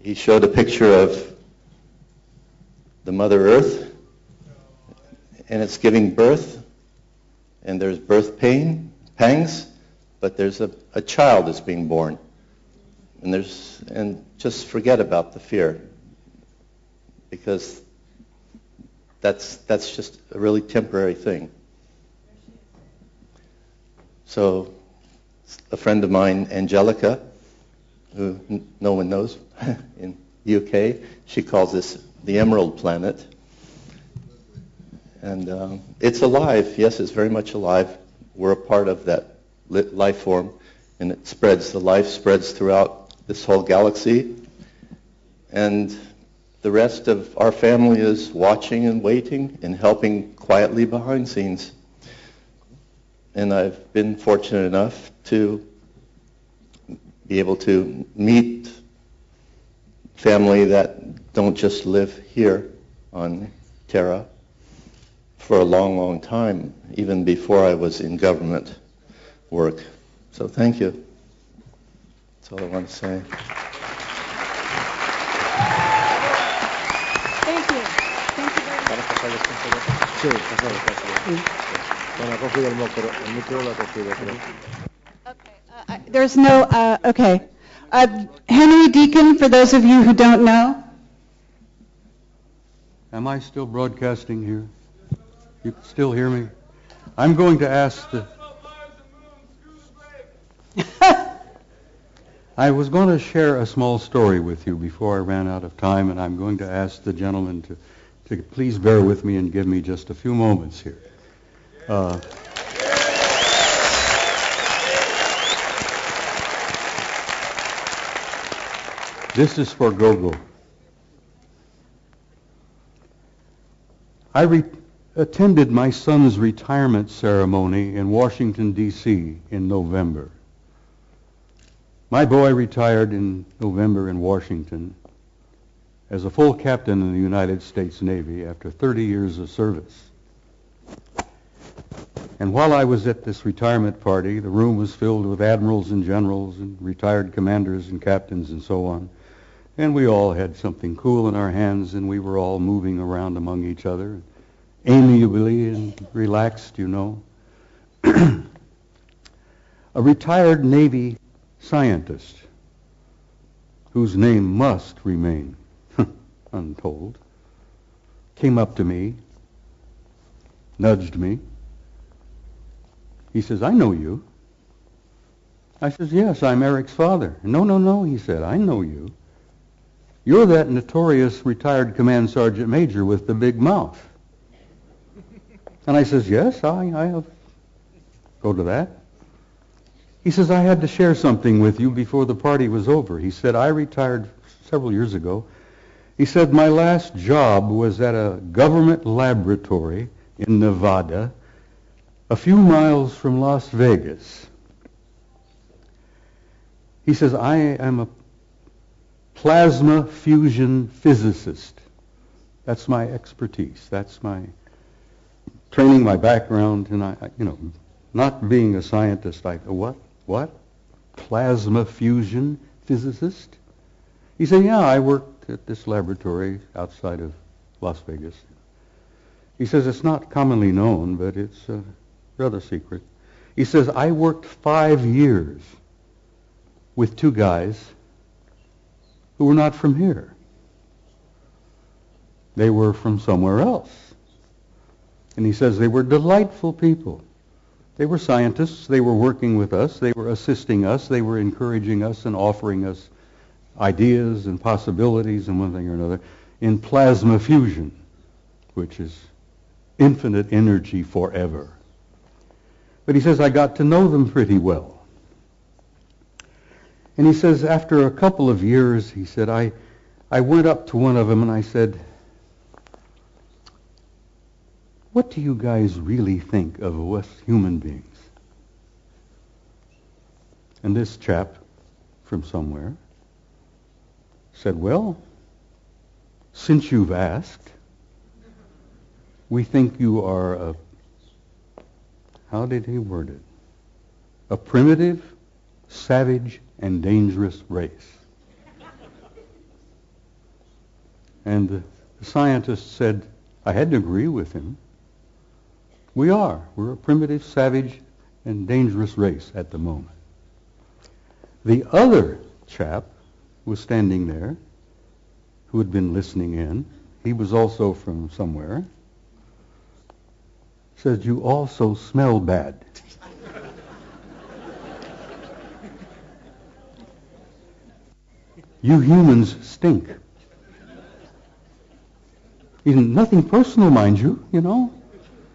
He showed a picture of the Mother Earth, and it's giving birth, and there's birth pangs, but there's a child that's being born. And just forget about the fear, because that's just a really temporary thing. So a friend of mine, Angelica, who no one knows in UK, she calls this the Emerald Planet. And it's alive. Yes, it's very much alive. We're a part of that life form, and it spreads. The life spreads throughout this whole galaxy. And the rest of our family is watching and waiting and helping quietly behind scenes. And I've been fortunate enough to be able to meet family that don't just live here on Terra for a long, long time, even before I was in government work. So thank you. That's all I want to say. Thank you. Thank you very much. There's no, okay. Henry Deacon, for those of you who don't know. Am I still broadcasting here? You can still hear me? I'm going to ask the... I was going to share a small story with you before I ran out of time, and I'm going to ask the gentleman to please bear with me and give me just a few moments here. This is for Gogo. I attended my son's retirement ceremony in Washington, D.C. in November. My boy retired in November in Washington as a full captain in the United States Navy after 30 years of service. And while I was at this retirement party, the room was filled with admirals and generals and retired commanders and captains and so on. And we all had something cool in our hands, and we were all moving around among each other, amiably and relaxed, you know. A retired Navy scientist, whose name must remain untold, came up to me, nudged me. He says, "I know you." I says, "Yes, I'm Eric's father." No, he said, "I know you. You're that notorious retired command sergeant major with the big mouth." And I says, "Yes, I have. Go to that." He says, "I had to share something with you before the party was over." He said, "I retired several years ago." He said, "My last job was at a government laboratory in Nevada, a few miles from Las Vegas." He says, "I am a plasma fusion physicist. That's my expertise. That's my training, my background." And I not being a scientist, I thought, what? Plasma fusion physicist? He said, "Yeah, I worked at this laboratory outside of Las Vegas." He says, "It's not commonly known, but it's rather secret." He says, "I worked 5 years with 2 guys who were not from here. They were from somewhere else." And he says they were delightful people. They were scientists. They were working with us. They were assisting us. They were encouraging us and offering us ideas and possibilities and one thing or another in plasma fusion, which is infinite energy forever. But he says, I got to know them pretty well. And he says, after a couple of years, he said, I went up to one of them and I said, "What do you guys really think of us human beings?" And this chap from somewhere said, "Well, since you've asked, we think you are a," how did he word it? "A primitive, savage, and dangerous race." And the scientist said, I had to agree with him. We are. We're a primitive, savage, and dangerous race at the moment. The other chap was standing there who had been listening in. He was also from somewhere. Said, you also smell bad. You humans stink. Nothing personal, mind you,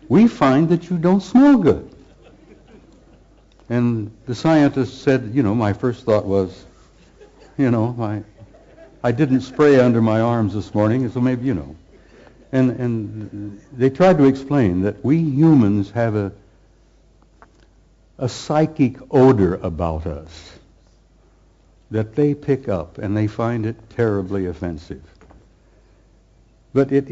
We find that you don't smell good. And the scientist said, my first thought was, I didn't spray under my arms this morning, so maybe, And they tried to explain that we humans have a psychic odor about us that they pick up, and they find it terribly offensive. But it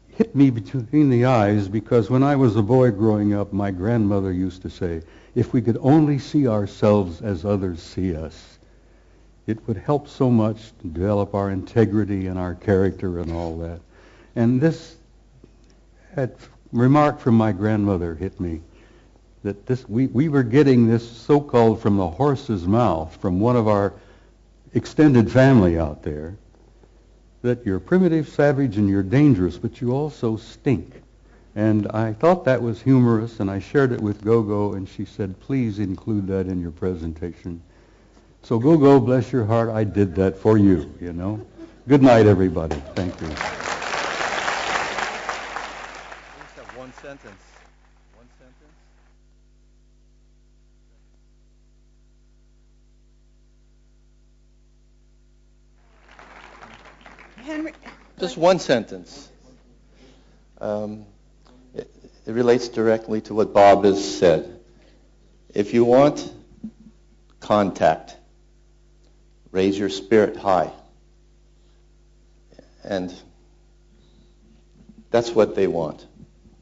hit me between the eyes, because when I was a boy growing up, my grandmother used to say, if we could only see ourselves as others see us, it would help so much to develop our integrity and our character and all that. And this remark from my grandmother hit me, that we were getting this so-called from the horse's mouth, from one of our extended family out there, that you're primitive, savage, and you're dangerous, but you also stink. And I thought that was humorous, and I shared it with Gogo, and she said, please include that in your presentation. So Gogo, bless your heart, I did that for you, Good night, everybody. Thank you. Just have one sentence. One sentence. Henry, Just one sentence. It relates directly to what Bob has said. If you want contact, raise your spirit high. And that's what they want,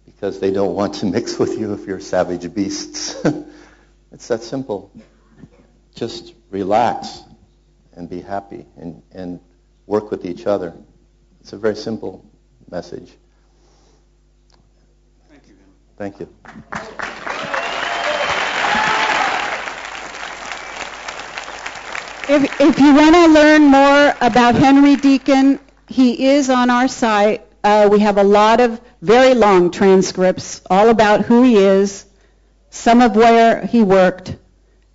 because they don't want to mix with you if you're savage beasts. It's that simple. Just relax and be happy and work with each other. It's a very simple message. Thank you. if you want to learn more about Henry Deacon, he is on our site. We have a lot of very long transcripts all about who he is, some of where he worked,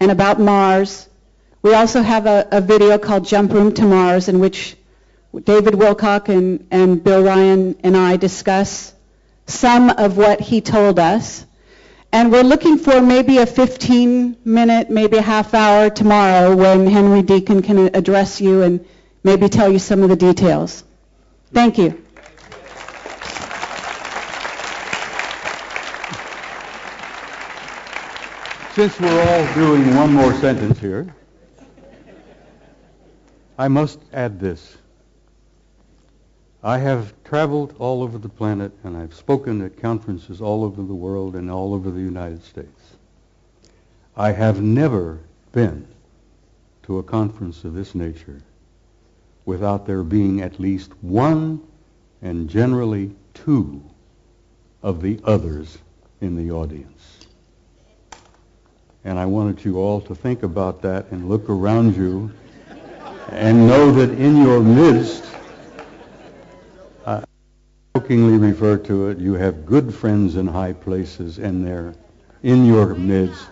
and about Mars. We also have a video called Jump Room to Mars, in which David Wilcock and Bill Ryan and I discuss some of what he told us. And we're looking for maybe a 15-minute, maybe a half hour tomorrow when Henry Deacon can address you and maybe tell you some of the details. Thank you. Since we're all doing one more sentence here, I must add this. I have traveled all over the planet, and I've spoken at conferences all over the world and all over the United States. I have never been to a conference of this nature without there being at least one, and generally two, of the others in the audience. And I wanted you all to think about that and look around you and know that in your midst, I jokingly refer to it, you have good friends in high places, and they're in your midst.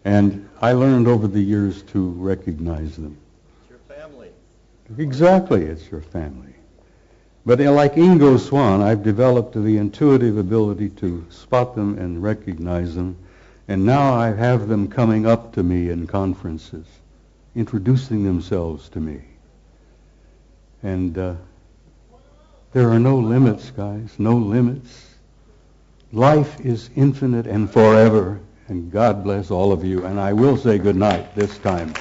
And I learned over the years to recognize them. It's your family. Exactly, it's your family. But like Ingo Swann, I've developed the intuitive ability to spot them and recognize them. And now I have them coming up to me in conferences, introducing themselves to me. And there are no limits, guys, no limits. Life is infinite and forever, and God bless all of you. And I will say good night this time.